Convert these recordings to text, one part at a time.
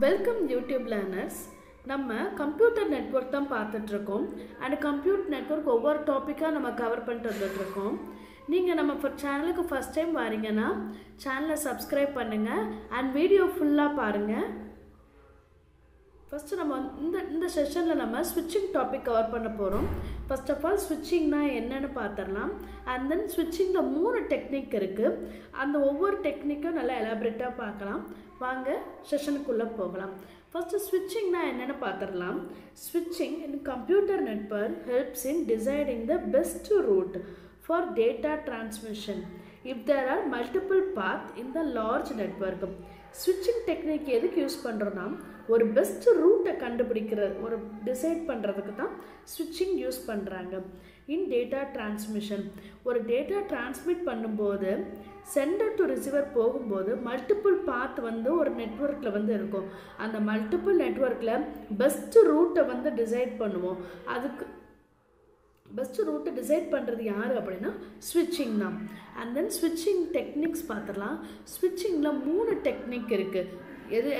Welcome YouTube learners. நம்ம computer network தான் பார்த்துட்ருக்கோம். அண்ட் கம்ப்யூட்டர் நெட்வொர்க் ஒவ்வொரு டாப்பிக்காக நம்ம கவர் பண்ணிட்டு வந்துட்டுருக்கோம். நீங்கள் நம்ம சேனலுக்கு ஃபஸ்ட் டைம் வரீங்கன்னா சேனலை சப்ஸ்கிரைப் பண்ணுங்கள் அண்ட் வீடியோ ஃபுல்லாக பாருங்கள். ஃபஸ்ட்டு நம்ம இந்த செஷனில் நம்ம ஸ்விட்சிங் டாபிக் கவர் பண்ண போகிறோம். ஃபர்ஸ்ட் ஆஃப் ஆல் ஸ்விட்சிங்னா என்னென்னு பார்த்துடலாம். அண்ட் தென் ஸ்விட்சிங்கில் 3 டெக்னிக் இருக்குது. அந்த ஒவ்வொரு டெக்னிக்கும் நல்லா எலாபரேட்டாக பார்க்கலாம். வாங்க செஷனுக்குள்ளே போகலாம். ஃபஸ்ட்டு ஸ்விட்சிங்னா என்னென்னு பார்த்துடலாம். ஸ்விட்சிங் in computer network helps in deciding the best route for data transmission if there are multiple paths in the large network. Switching technique எதுக்கு யூஸ் பண்ணுறோன்னா ஒரு பெஸ்ட் ரூட்டை கண்டுபிடிக்கிற ஒரு டிசைட் பண்ணுறதுக்கு தான் ஸ்விட்சிங் யூஸ் பண்ணுறாங்க. இன் டேட்டா டிரான்ஸ்மிஷன் ஒரு டேட்டா டிரான்ஸ்மிட் பண்ணும்போது சென்டர் டு ரிசீவர் போகும்போது மல்டிபிள் பாத் ஒரு நெட்வொர்க்கில் இருக்கும். அந்த மல்டிபிள் நெட்வொர்க்கில் பெஸ்ட் ரூட்டை டிசைட் பண்ணுவோம். அதுக்கு பெஸ்ட் ரூட்டை டிசைட் பண்ணுறது யார் அப்படின்னா ஸ்விட்சிங் தான். அண்ட் தென் ஸ்விட்சிங் டெக்னிக்ஸ் பார்த்துடலாம். ஸ்விட்சிங்கில் 3 டெக்னிக் இருக்குது.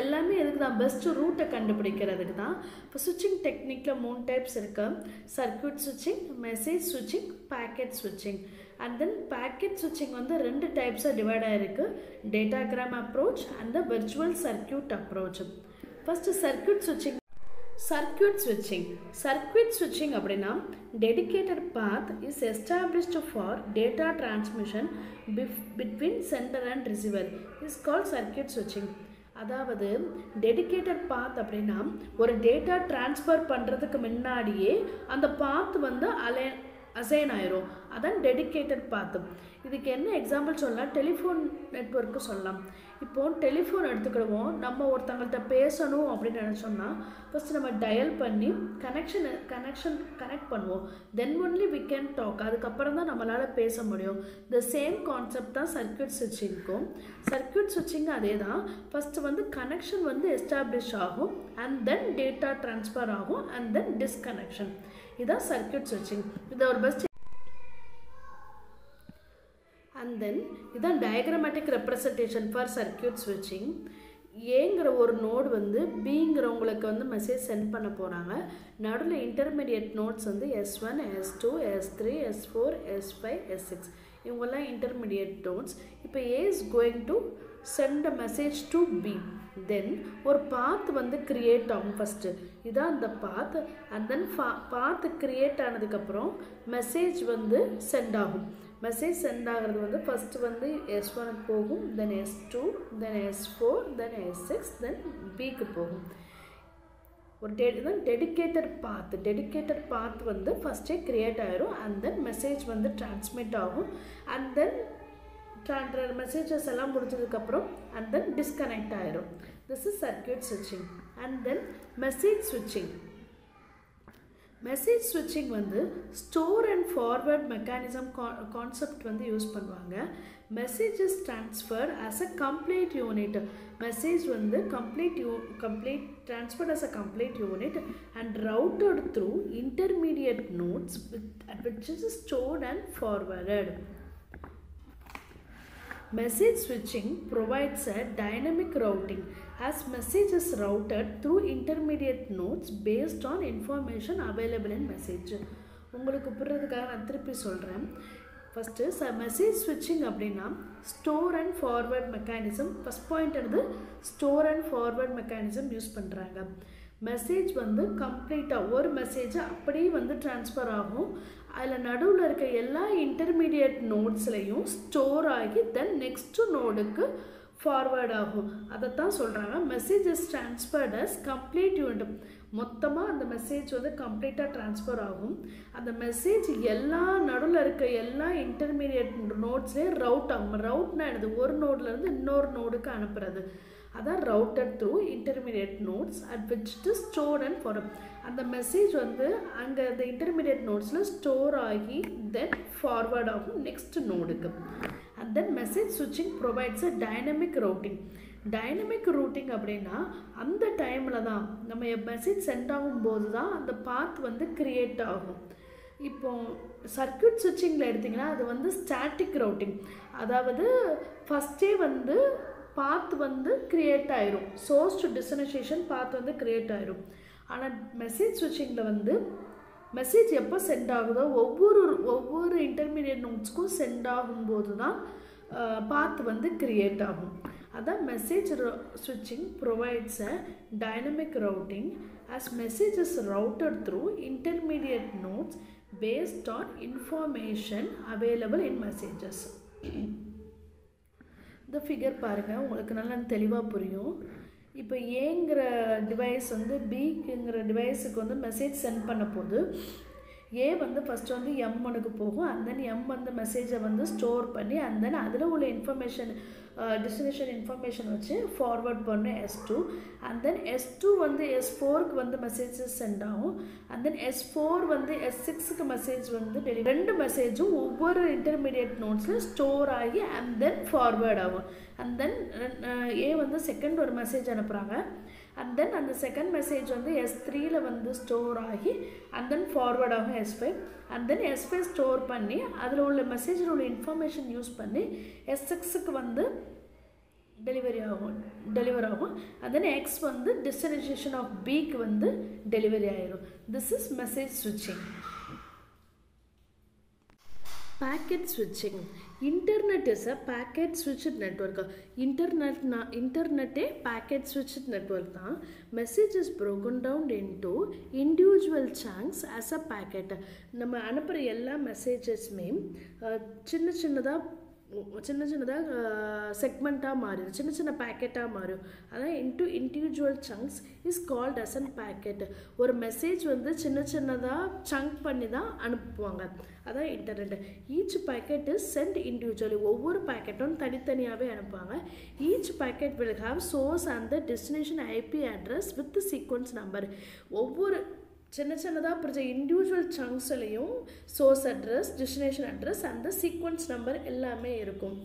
எல்லாமே எதுக்கு தான் பெஸ்ட் ரூட்டை கண்டுபிடிக்கிறதுக்கு தான். இப்போ ஸ்விட்சிங் டெக்னிக்கில் 3 டைப்ஸ் இருக்குது. சர்க்யூட் ஸ்விட்சிங், மெசேஜ் ஸ்விட்சிங், பேக்கெட் ஸ்விட்சிங். அண்ட் தென் பேக்கெட் ஸ்விட்சிங் 2 டைப்ஸாக டிவைட் ஆகிருக்கு. Datagram approach and the virtual circuit approach. First circuit ஸ்விட்சிங். Circuit switching அப்படின்னா dedicated path is established for data transmission between sender and receiver is called circuit switching. அதாவது dedicated பாத் அப்படின்னா ஒரு data transfer பண்ணுறதுக்கு முன்னாடியே அந்த பாத் அசைன் ஆயிரும். அதான் டெடிகேட்டட் பாத்து. இதுக்கு என்ன எக்ஸாம்பிள் சொல்லலாம், டெலிஃபோன் நெட்வொர்க்கு சொல்லலாம். இப்போது டெலிஃபோன் எடுத்துக்கிடுவோம். நம்ம ஒருத்தங்கள்கிட்ட பேசணும் அப்படின்னு நினச்சோம்னா ஃபஸ்ட்டு நம்ம டயல் பண்ணி கனெக்ட் பண்ணுவோம். Then only we can talk. அதுக்கப்புறம் தான் நம்மளால் பேச முடியும். த சேம் கான்செப்ட் தான் சர்க்யூட் ஸ்விட்சிங்க்கும். சர்க்யூட் ஸ்விட்சிங் அதே தான். ஃபஸ்ட்டு கனெக்ஷன் எஸ்டாப்ளிஷ் ஆகும் அண்ட் தென் டேட்டா ட்ரான்ஸ்ஃபர் ஆகும் அண்ட் தென் டிஸ்கனெக்ஷன். இதுதான் சர்க்யூட் ஸ்விட்சிங். இது ஒரு பெஸ்ட். அண்ட் தென் இதுதான் டயக்ராமேட்டிக் ரெப்ரசன்டேஷன் ஃபார் சர்க்யூட் ஸ்விட்சிங். ஏங்கிற ஒரு நோடு பிங்கிறவங்களுக்கு மெசேஜ் சென்ட் பண்ண போகிறாங்க. நடுவில் intermediate notes S1, S2, S3, S4, S5, S6 இவங்கெல்லாம் இன்டர்மீடியட் நோட்ஸ். இப்போ A is going to send a message to B. தென் ஒரு பாத் கிரியேட் ஆகும். ஃபஸ்ட்டு இதான் அந்த பாத். அண்ட் தென் பாத் கிரியேட் ஆனதுக்கப்புறம் மெசேஜ் சென்ட் ஆகும். மெசேஜ் சென்ட் ஆகிறது ஃபஸ்ட்டு S1 போகும், தென் S2, தென் S4, தென் S6, தென் Bக்கு போகும். ஒரு டெடிகேட்டட் பாத் ஃபஸ்ட்டே கிரியேட் ஆகிரும். அண்ட் தென் மெசேஜ் டிரான்ஸ்மிட் ஆகும். அண்ட் தென் மெசேஜஸ் எல்லாம் முடிஞ்சதுக்கப்புறம் அண்ட் தென் டிஸ்கனெக்ட் ஆகிரும். திஸ் இஸ் சர்க்யூட் ஸ்விட்சிங். அண்ட் தென் மெசேஜ் ஸ்விட்சிங். மெசேஜ் ஸ்விட்சிங் store and forward mechanism concept use பண்ணுவாங்க. Messages transfer as a complete unit. Message complete transferred as a complete unit and routed through intermediate nodes which is stored and forwarded. Message switching provides a dynamic routing as message is routed through intermediate nodes based on information available in message. உங்களுக்கு புரிறதுக்காக நான் திருப்பி சொல்கிறேன். First message ஸ்விட்சிங் அப்படின்னா store and forward mechanism. First point store and forward mechanism use பண்ணுறாங்க. Message கம்ப்ளீட்டாக ஒரு மெசேஜை அப்படியே ட்ரான்ஸ்ஃபர் ஆகும். அதில் நடுவில் இருக்க எல்லா இன்டர்மீடியட் நோட்ஸ்லையும் ஸ்டோர் ஆகி தென் நெக்ஸ்ட்டு நோடுக்கு ஃபார்வர்ட் ஆகும். அதைத்தான் சொல்கிறாங்க messages transferred as complete unit. மொத்தமாக அந்த மெசேஜ் கம்ப்ளீட்டாக ட்ரான்ஸ்ஃபர் ஆகும். அந்த மெசேஜ் எல்லா நடுவில் இருக்க எல்லா இன்டர்மீடியட் நோட்ஸ்லேயே ரவுட் ஆகும். ரவுட்னா என்னது, ஒரு நோட்லேருந்து இன்னொரு நோடுக்கு அனுப்புறது. அதான் routed through intermediate notes at which it is stored and forward. அந்த மெசேஜ் அங்கே அந்த இன்டர்மீடியட் நோட்ஸில் ஸ்டோர் ஆகி தென் ஃபார்வர்ட் ஆகும் நெக்ஸ்ட் நோடுக்கு. அண்ட் தென் மெசேஜ் ஸ்விட்சிங் ப்ரொவைட்ஸ் அ டைனமிக் ரூட்டிங். டைனமிக் ரூட்டிங் அப்படின்னா அந்த டைமில் தான் நம்ம மெசேஜ் சென்ட் ஆகும்போது தான் அந்த பாத் கிரியேட் ஆகும். இப்போது சர்க்யூட் ஸ்விட்சிங்கில் எடுத்திங்கன்னா அது ஸ்டாட்டிக் ரூட்டிங். அதாவது ஃபஸ்ட்டே பாத் வந்து கிரியேட் ஆயிரும். சோர்ஸ் டு டெஸ்டினேஷன் பாத் வந்து கிரியேட் ஆயிரும். ஆனால் மெசேஜ் ஸ்விட்சிங்கில் வந்து மெசேஜ் எப்போ சென்ட் ஆகுதோ ஒவ்வொரு இன்டர்மீடியட் நோட்ஸ்க்கும் சென்ட் ஆகும்போது தான் பாத் வந்து கிரியேட் ஆகும். அதான் மெசேஜ் ஸ்விட்சிங் provides a dynamic routing as message is routed through intermediate nodes based on information available in messages. இந்த ஃபிகர் பாருங்கள், உங்களுக்கு நல்லா தெளிவாக புரியும். இப்போ ஏங்கிற டிவைஸ் வந்து பிங்கிற டிவைஸுக்கு வந்து மெசேஜ் சென்ட் பண்ண போது ஏ வந்து ஃபஸ்ட்டு வந்து M1க்கு போகும். அண்ட் தென் M வந்து மெசேஜை வந்து ஸ்டோர் பண்ணி அண்ட் தென் அதில் உள்ள இன்ஃபர்மேஷன் டெஸ்டினேஷன் இன்ஃபர்மேஷன் வச்சு ஃபார்வர்ட் பண்ண S2. அண்ட் தென் S2 வந்து S4க்கு வந்து மெசேஜஸ் சென்ட் ஆகும். அண்ட் தென் S4 வந்து S6க்கு மெசேஜ் வந்து ரெண்டு மெசேஜும் ஒவ்வொரு இன்டர்மீடியட் நோட்ஸில் ஸ்டோர் ஆகி அண்ட் தென் ஃபார்வர்ட் ஆகும். அண்ட் தென் ஏ வந்து செகண்ட் ஒரு மெசேஜ் அனுப்புகிறாங்க. அண்ட் தென் அந்த செகண்ட் மெசேஜ் வந்து S3ல வந்து ஸ்டோர் ஆகி அண்ட் தென் ஃபார்வர்ட் ஆகும் S5. And then S5 store பண்ணி அதில் உள்ள மெசேஜில் உள்ள இன்ஃபர்மேஷன் யூஸ் பண்ணி S6க்கு வந்து டெலிவரி ஆகும். அண்ட் தென் X வந்து டெஸ்டினேஷன் ஆஃப் Bக்கு வந்து டெலிவரி ஆயிடும். திஸ் இஸ் மெசேஜ் ஸ்விட்சிங். Packet switching. Internet is a packet switched network. Internet a packet switched network தான். Message is broken down into individual chunks as a packet. நம்ம அனுப்புகிற எல்லா மெசேஜஸ்மே சின்ன சின்னதாக செக்மெண்ட்டாக மாறிடும், சின்ன பேக்கெட்டாக மாறும். அதான் individual chunks is called as an packet. ஒரு மெசேஜ் வந்து சின்னதாக சங்க் பண்ணி தான் அனுப்புவாங்க. அதான் internet. Each packet is sent individually. ஒவ்வொரு பேக்கெட்டும் தனித்தனியாகவே அனுப்புவாங்க. Each packet will have source and the destination IP address with sequence number. ஒவ்வொரு சின்னதாக பிடிச்ச இண்டிவிஜுவல் சங்க்ஸ்லையும் சோர்ஸ் அட்ரஸ், டெஸ்டினேஷன் அட்ரஸ் அந்த சீக்வன்ஸ் நம்பர் எல்லாமே இருக்கும்.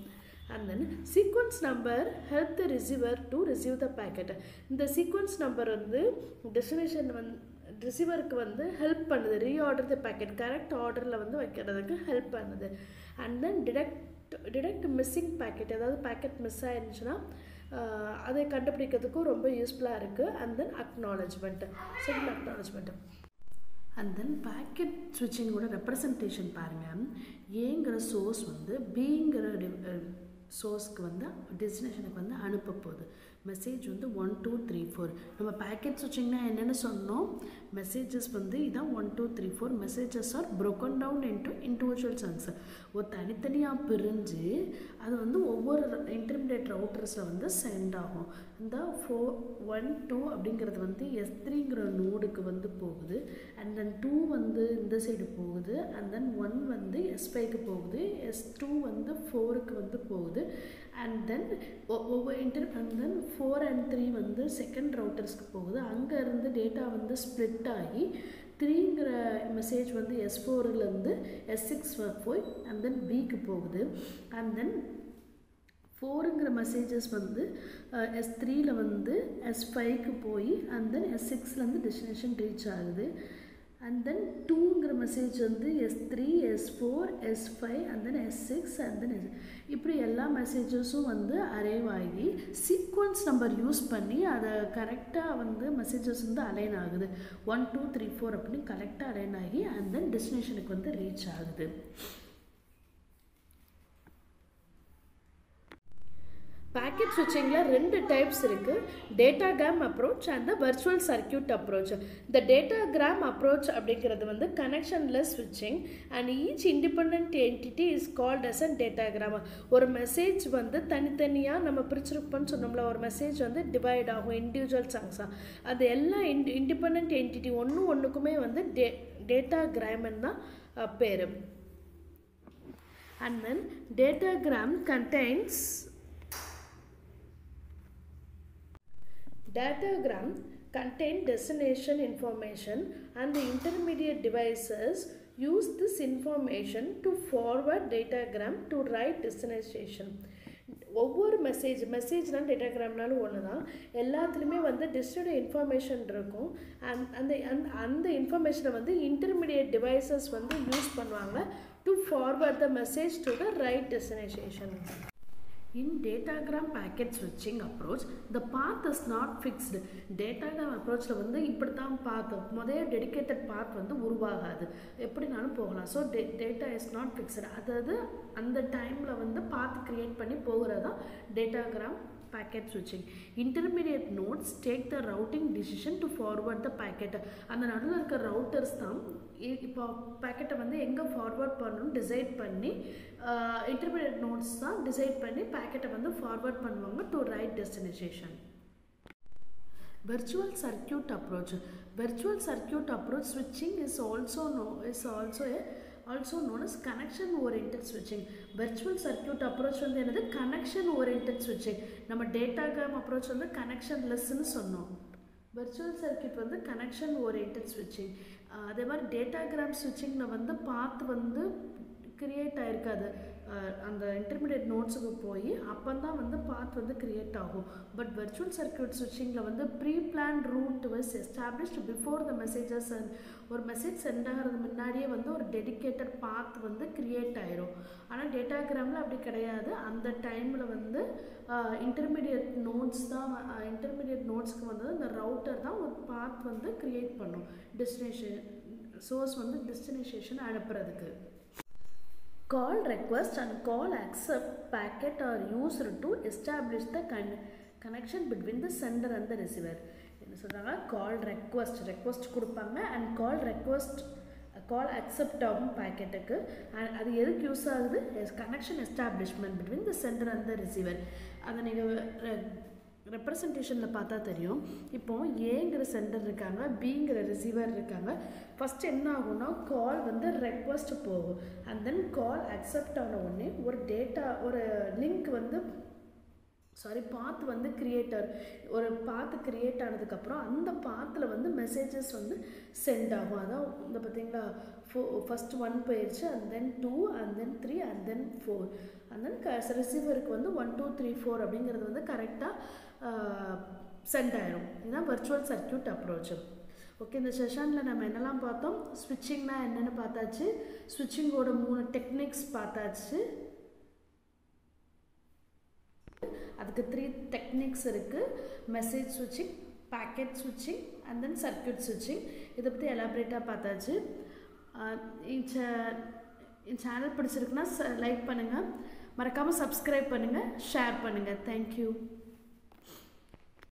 And then sequence number help the receiver to receive the packet. இந்த sequence number வந்து destination ரிசீவருக்கு வந்து ஹெல்ப் பண்ணுது. ரீஆர்டர் த பேக்கெட் கரெக்ட் ஆர்டரில் வந்து வைக்கிறதுக்கு ஹெல்ப் பண்ணுது. And then detect missing packet. ஏதாவது பேக்கெட் மிஸ் ஆயிருந்துச்சுன்னா அதை கண்டுபிடிக்கிறதுக்கும் ரொம்ப யூஸ்ஃபுல்லாக இருக்குது. And then acknowledgement, second acknowledgement. And then packet ஸ்விட்சிங்கோட ரெப்ரசன்டேஷன் பாருங்கள். ஏங்கிற சோர்ஸ் வந்து பிங்கிற சோர்ஸ்க்கு வந்து டெஸ்டினேஷனுக்கு வந்து அனுப்ப போகுது. மெசேஜ் வந்து 1 2 3 4. நம்ம பேக்கெட் ஸ்விட்சிங்னா என்னென்னு சொன்னோம்? மெசேஜஸ் வந்து இதான் 1 2 3 4. Messages are broken down into individual chunks. ஒரு தனித்தனியாக பிரிஞ்சு அது வந்து ஒவ்வொரு இன்டர்மீடியட் ரவுட்டர்ஸில் வந்து சென்ட் ஆகும். இந்த 1 2 அப்படிங்கிறது வந்து S3ங்கிற நோடுக்கு வந்து போகுது. அண்ட் தென் 2 வந்து இந்த சைடு போகுது. அண்ட் தென் 1 வந்து S5க்கு போகுது. S2 வந்து 4க்கு வந்து போகுது. And then and then 4 and 3 வந்து செகண்ட் ரவுட்டர்ஸ்க்கு போகுது. அங்கேருந்து டேட்டா வந்து ஸ்ப்ளிட் ஆகி 3ங்கிற மெசேஜ் வந்து S4லேருந்து S6 போய் அண்ட் தென் Bக்கு போகுது. அண்ட் தென் 4ங்கிற மெசேஜஸ் வந்து S3ல வந்து S5க்கு போய் அண்ட் தென் S6லேருந்து டெஸ்டினேஷன் ரீச் ஆகுது. அண்ட் தென் 2ங்கிற மெசேஜ் வந்து S3 S4 S5 and then S6 and then இப்படி எல்லா மெசேஜஸும் வந்து அரைவ் ஆகி சீக்வன்ஸ் நம்பர் யூஸ் பண்ணி அதை கரெக்டாக வந்து மெசேஜஸ் வந்து அலைன் ஆகுது. 1 2 3 4 அப்படின்னு கரெக்டாக அலைன் ஆகி அண்ட் தென் டெஸ்டினேஷனுக்கு வந்து ரீச் ஆகுது. பேக்கெட் ஸ்விட்சிங்கில் 2 டைப்ஸ் இருக்குது. Datagram approach and the virtual circuit approach. இந்த டேட்டாகிராம் அப்ரோச் அப்படிங்கிறது வந்து கனெக்ஷன்லெஸ் ஸ்விட்சிங் and each independent entity is called as an datagram. ஒரு மெசேஜ் வந்து தனித்தனியாக நம்ம பிரிச்சிருப்போம்னு சொன்னோம்ல, ஒரு மெசேஜ் வந்து டிவைட் ஆகும் இண்டிவிஜுவல் சங்க்ஸாக. அது எல்லா இண்டிபெண்ட் என்டிட்டி ஒன்றுக்குமே வந்து டேட்டாகிராம்னு தான் பேர். And then datagram contains Datagram contain destination information and the intermediate devices use this information to forward datagram to right destination. ஒவ்வொரு மெசேஜ்னால் டேட்டாகிராம்னாலும் ஒன்று தான். எல்லாத்துலேயுமே வந்து டெஸ்டினேஷன் இன்ஃபர்மேஷன் இருக்கும். அந்த இன்ஃபர்மேஷனை வந்து இன்டர்மீடியட் டிவைசஸ் வந்து யூஸ் பண்ணுவாங்க to forward the message to the right destination. In datagram packet switching approach, the path is not fixed. Datagram approach la vandu ippadithaan path modaya dedicated path vandu uruvagadu eppadinaalum pogalam. So data is not fixed. Adhaadu and time la vandu path create panni poguradha datagram packet switching. Intermediate nodes take the routing decision to forward the packet. அந்த நடுவில் இருக்க routers தான் இப்போ packet வந்து எங்கே forward பண்ணணும் decide பண்ணி intermediate nodes தான் decide பண்ணி packet வந்து forward பண்ணுவாங்க to right destination. Virtual circuit approach. Virtual circuit approach switching is also known as connection oriented switching. Virtual circuit approach வந்து என்னது connection oriented switching. நம்ம datagram approach வந்து connectionless னு சொன்னோம். Virtual circuit வந்து connection oriented switching. அதே மாதிரி datagram switchingல வந்து path வந்து கிரியேட் ஆயிருக்காது. அந்த இன்டர்மீடியட் நோட்ஸுக்கு போய் அப்போ தான் வந்து பாத் வந்து கிரியேட் ஆகும். பட் வர்ச்சுவல் சர்க்யூட் ஸ்விட்சிங்கில் வந்து pre plan route was established before the messages. ஒரு மெசேஜ் சென்ட் ஆகிறது முன்னாடியே வந்து ஒரு டெடிக்கேட்டட் பாத் வந்து கிரியேட் ஆயிரும். ஆனால் டேட்டாகிராமில் அப்படி கிடையாது. அந்த டைமில் வந்து இன்டர்மீடியட் நோட்ஸ்க்கு வந்து இந்த ரவுட்டர் தான் ஒரு பாத் வந்து கிரியேட் பண்ணும் டெஸ்டினேஷன் சோர்ஸ் வந்து டெஸ்டினேஷன் அனுப்புறதுக்கு. Call request and call accept packet are used to establish the connection between the sender and the receiver. என்ன சொல்றாங்க? call request கொடுப்பாங்க and call accept ஆகும் பாக்கெட்டுக்கு. அது எதுக்கு யூஸ் ஆகுது? connection establishment between the sender and the receiver. அதை நீங்கள் ரெப்ரசன்டேஷனில் பார்த்தா தெரியும். இப்போ ஏங்கிற சென்டர் இருக்காங்க, பிங்கிற ரிசீவர் இருக்காங்க. ஃபஸ்ட்டு என்ன ஆகும்னா கால் வந்து ரெக்வஸ்ட் போகும். அண்ட் தென் கால் அக்செப்ட் ஆன உடனே ஒரு லிங்க் வந்து பாத் வந்து ஒரு பாத்து கிரியேட் ஆனதுக்கப்புறம் அந்த பாத்தில் வந்து மெசேஜஸ் வந்து சென்ட் ஆகும். அதான் இந்த பார்த்தீங்களா ஃபஸ்ட் 1 போயிடுச்சு, and then 2 and then 3 and then 4 and then ரிசீவருக்கு வந்து 1 2 3 4 அப்படிங்கிறது வந்து கரெக்டாக சென்ட் ஆயிரும். இதுதான் வர்ச்சுவல் சர்க்யூட் அப்ரோச். ஓகே, இந்த செஷனில் நம்ம என்னெல்லாம் பார்த்தோம்? ஸ்விட்சிங்னா என்னென்னு பார்த்தாச்சு, ஸ்விட்சிங்கோட 3 டெக்னிக்ஸ் பார்த்தாச்சு. அதுக்கு 3 டெக்னிக்ஸ் இருக்குது. மெசேஜ் ஸ்விட்சிங், பேக்கெட் ஸ்விட்சிங் அண்ட் தென் சர்க்யூட் ஸ்விட்சிங். இதை பற்றி எலாபரேட்டாக பார்த்தாச்சு. சேனல் பிடிச்சிருக்குன்னா லைக் பண்ணுங்கள், மறக்காமல் சப்ஸ்கிரைப் பண்ணுங்கள், ஷேர் பண்ணுங்கள். தேங்க்யூ.